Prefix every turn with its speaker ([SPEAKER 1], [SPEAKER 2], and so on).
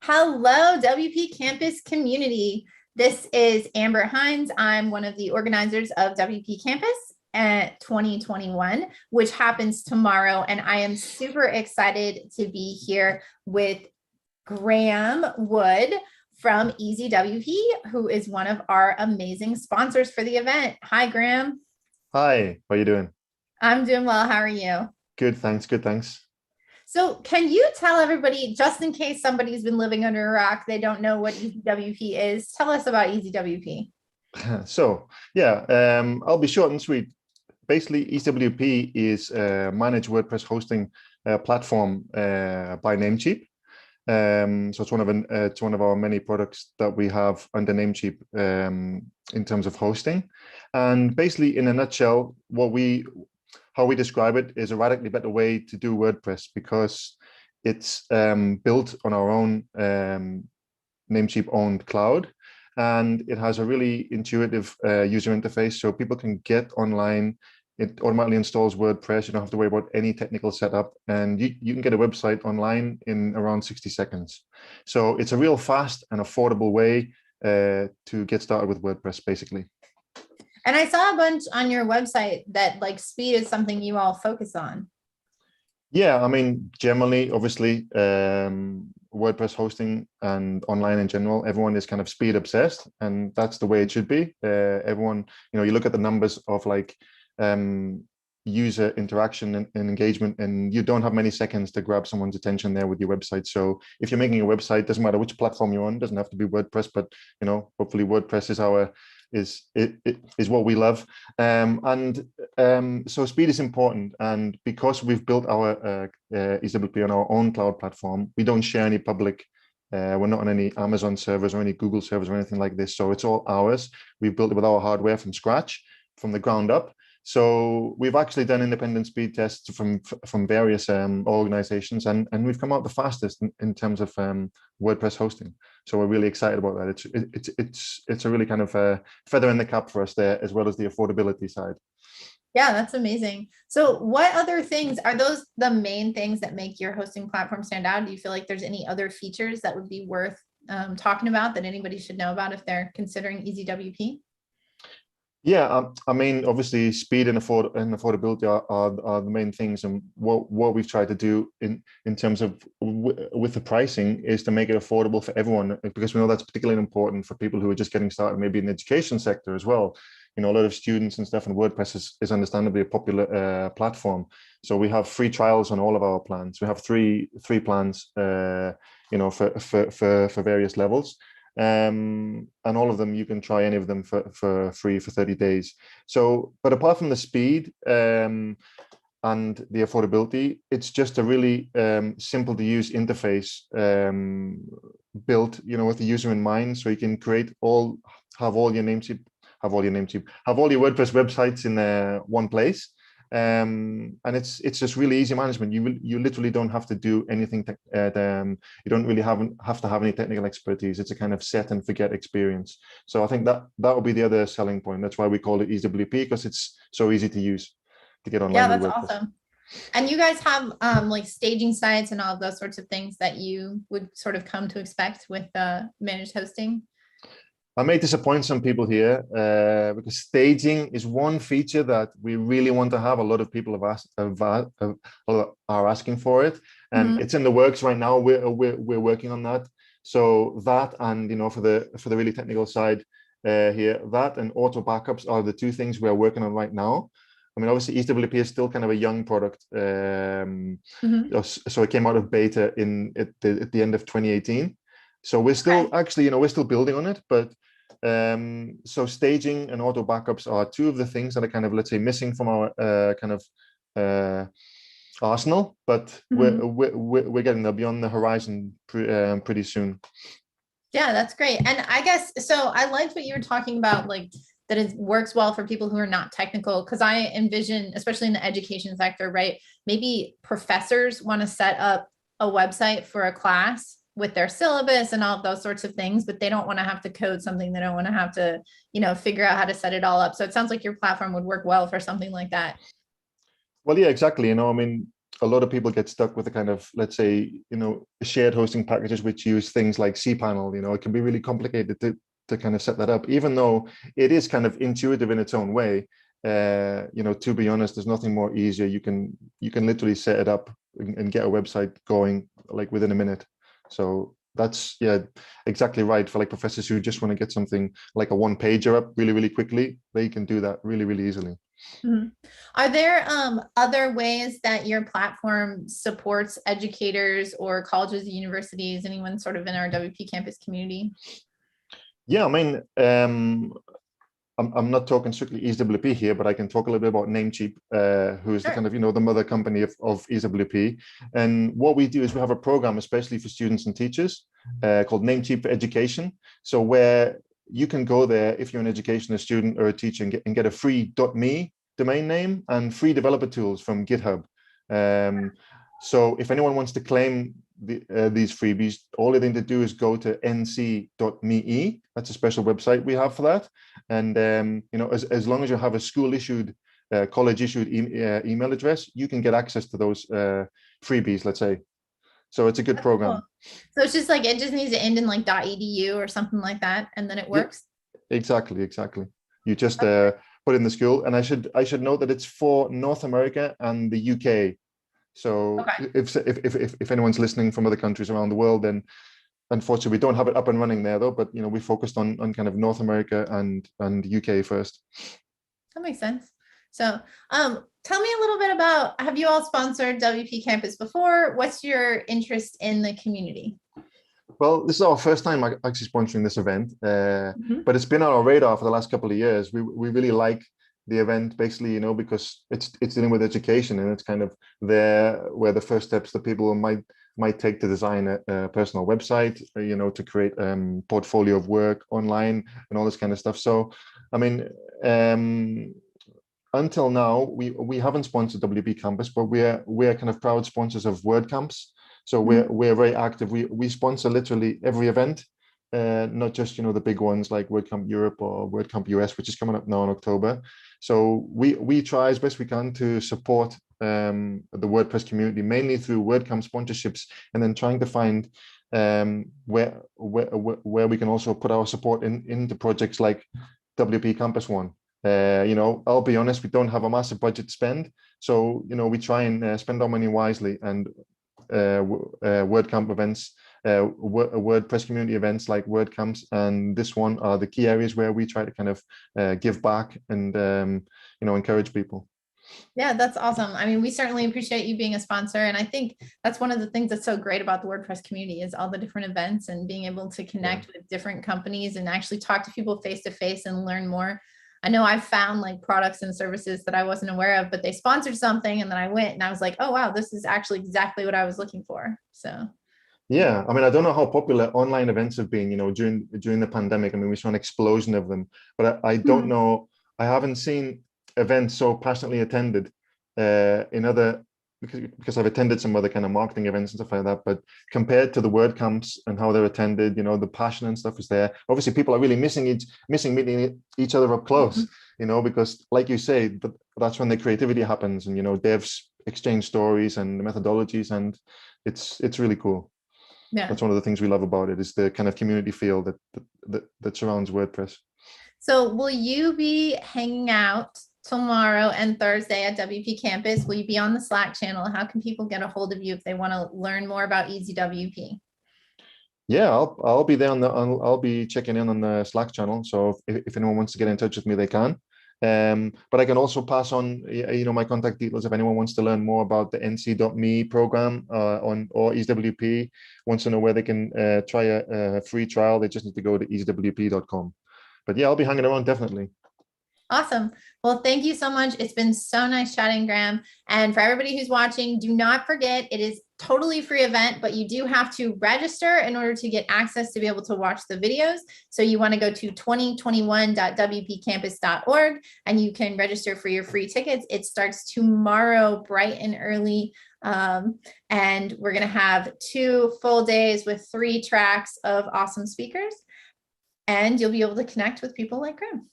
[SPEAKER 1] Hello, WP Campus community. This is Amber Hinds. I'm one of the organizers of WP Campus at 2021, which happens tomorrow. And I am super excited to be here with Graham Wood from EasyWP, who is one of our amazing sponsors for the event. Hi, Graham.
[SPEAKER 2] Hi, how are you doing?
[SPEAKER 1] I'm doing well. How are you?
[SPEAKER 2] Good, thanks. Good, thanks.
[SPEAKER 1] So can you tell everybody, just in case somebody's been living under a rock, they don't know what EasyWP is, tell us about EasyWP.
[SPEAKER 2] I'll be short and sweet. Basically, EasyWP is a managed WordPress hosting platform by Namecheap. So it's one of our many products that we have under Namecheap in terms of hosting. And basically, in a nutshell, how we describe it is a radically better way to do WordPress because it's built on our own Namecheap owned cloud, and it has a really intuitive user interface, so people can get online. It automatically installs WordPress. You don't have to worry about any technical setup, and you can get a website online in around 60 seconds. So it's a real fast and affordable way to get started with WordPress, basically.
[SPEAKER 1] And I saw a bunch on your website that like speed is something you all focus on.
[SPEAKER 2] Yeah, I mean, generally, obviously, WordPress hosting and online in general, everyone is kind of speed obsessed, and that's the way it should be. Everyone, you look at the numbers of like user interaction and engagement, and you don't have many seconds to grab someone's attention there with your website. So if you're making a website, doesn't matter which platform you're on, doesn't have to be WordPress, but hopefully WordPress is what we love. So speed is important, and because we've built our EasyWP on our own cloud platform, we don't share any public. We're not on any Amazon servers or any Google servers or anything like this. So it's all ours. We've built it with our hardware from scratch, from the ground up. So we've actually done independent speed tests from various organizations, and we've come out the fastest in terms of WordPress hosting. So we're really excited about that. It's a really kind of a feather in the cap for us there, as well as the affordability side.
[SPEAKER 1] Yeah, that's amazing. So what other things are those the main things that make your hosting platform stand out? Do you feel like there's any other features that would be worth talking about that anybody should know about if they're considering EasyWP?
[SPEAKER 2] Yeah, I mean, obviously, speed and affordability are the main things, and what we've tried to do in terms of with the pricing is to make it affordable for everyone, because we know that's particularly important for people who are just getting started, maybe in the education sector as well. A lot of students and stuff, and WordPress is understandably a popular platform. So we have free trials on all of our plans. We have three plans, for various levels. And all of them, you can try any of them for free for 30 days. So, but apart from the speed and the affordability, it's just a really simple to use interface built, with the user in mind. So you can have all your WordPress websites in one place. And it's just really easy management. You literally don't have to do anything. You don't really have to have any technical expertise. It's a kind of set and forget experience. So I think that will be the other selling point. That's why we call it EasyWP, because it's so easy to use to get online.
[SPEAKER 1] Yeah, that's awesome. And you guys have like staging sites and all of those sorts of things that you would sort of come to expect with managed hosting.
[SPEAKER 2] I may disappoint some people here because staging is one feature that we really want to have. A lot of people are asking for it, and it's in the works right now. We're working on that. So that, and for the really technical side here, that and auto backups are the two things we are working on right now. I mean, obviously, EasyWP is still kind of a young product, so it came out of beta at the end of 2018. So we're still we're still building on it, but so staging and auto backups are two of the things that are kind of, let's say, missing from our arsenal. But we're getting there, beyond the horizon pretty soon.
[SPEAKER 1] Yeah, that's great. And I guess so. I liked what you were talking about, like that it works well for people who are not technical, because I envision, especially in the education sector, right? Maybe professors want to set up a website for a class with their syllabus and all of those sorts of things, but they don't want to have to code something. They don't want to have to, figure out how to set it all up. So it sounds like your platform would work well for something like that.
[SPEAKER 2] Well, yeah, exactly. I mean, a lot of people get stuck with the kind of, let's say, shared hosting packages which use things like cPanel. It can be really complicated to kind of set that up, even though it is kind of intuitive in its own way. To be honest, there's nothing more easier. You can literally set it up and get a website going like within a minute. So that's, yeah, exactly right. For like professors who just want to get something like a one pager up really, really quickly, they can do that really, really easily.
[SPEAKER 1] Mm-hmm. Are there other ways that your platform supports educators or colleges, universities, anyone sort of in our WP campus community?
[SPEAKER 2] Yeah, I mean, I'm not talking strictly EasyWP here, but I can talk a little bit about Namecheap, who is the kind of, the mother company of EasyWP. And what we do is we have a program, especially for students and teachers, called Namecheap Education. So where you can go there if you're an educational student or a teacher and get a free .me domain name and free developer tools from GitHub. So if anyone wants to claim these freebies, all they need to do is go to nc.me. That's a special website we have for that. And as long as you have a school issued, college issued email address, you can get access to those freebies, let's say. So it's a good program.
[SPEAKER 1] Cool. So it's just like, it just needs to end in like .edu or something like that, and then it works.
[SPEAKER 2] Yeah, exactly. You just put in the school, and I should note that it's for North America and the UK. So
[SPEAKER 1] okay.
[SPEAKER 2] if anyone's listening from other countries around the world, then unfortunately we don't have it up and running there though. But we focused on kind of North America and UK first.
[SPEAKER 1] That makes sense. So tell me a little bit about, have you all sponsored WP Campus before? What's your interest in the community?
[SPEAKER 2] Well, this is our first time actually sponsoring this event, but it's been on our radar for the last couple of years. We really like the event, basically, because it's dealing with education, and it's kind of there where the first steps that people might take to design a personal website, to create portfolio of work online and all this kind of stuff. So, I mean, until now, we haven't sponsored WP Campus, but we're kind of proud sponsors of WordCamps. So we're very active. We sponsor literally every event, not just the big ones like WordCamp Europe or WordCamp US, which is coming up now in October. So we try as best we can to support the WordPress community, mainly through WordCamp sponsorships, and then trying to find where we can also put our support into projects like WP Campus one. I'll be honest, we don't have a massive budget to spend, so we try and spend our money wisely. And WordCamp events, WordPress community events like WordCamps and this one are the key areas where we try to kind of give back and encourage people.
[SPEAKER 1] Yeah, that's awesome. I mean, we certainly appreciate you being a sponsor. And I think that's one of the things that's so great about the WordPress community is all the different events and being able to connect with different companies and actually talk to people face to face and learn more. I know I've found like products and services that I wasn't aware of, but they sponsored something and then I went and I was like, oh, wow, this is actually exactly what I was looking for. So.
[SPEAKER 2] Yeah, I mean, I don't know how popular online events have been, during the pandemic. I mean, we saw an explosion of them, but I don't know. I haven't seen events so passionately attended in other, because I've attended some other kind of marketing events and stuff like that. But compared to the WordCamps and how they're attended, the passion and stuff is there. Obviously, people are really missing meeting each other up close, because like you say, that's when the creativity happens, and devs exchange stories and methodologies, and it's really cool. Yeah, that's one of the things we love about it, is the kind of community feel that surrounds WordPress.
[SPEAKER 1] So will you be hanging out tomorrow and Thursday at WP Campus? Will you be on the Slack channel? How can people get a hold of you if they want to learn more about EasyWP?
[SPEAKER 2] Yeah, I'll be there I'll be checking in on the Slack channel. So if anyone wants to get in touch with me, they can. But I can also pass on, my contact details if anyone wants to learn more about the nc.me program or EasyWP, wants to know where they can try a free trial. They just need to go to easywp.com. But yeah, I'll be hanging around definitely.
[SPEAKER 1] Awesome. Well, thank you so much. It's been so nice chatting, Graham. And for everybody who's watching, do not forget, it is totally free event, but you do have to register in order to get access to be able to watch the videos. So you want to go to 2021.wpcampus.org and you can register for your free tickets. It starts tomorrow, bright and early. And we're going to have 2 full days with 3 tracks of awesome speakers. And you'll be able to connect with people like Graham.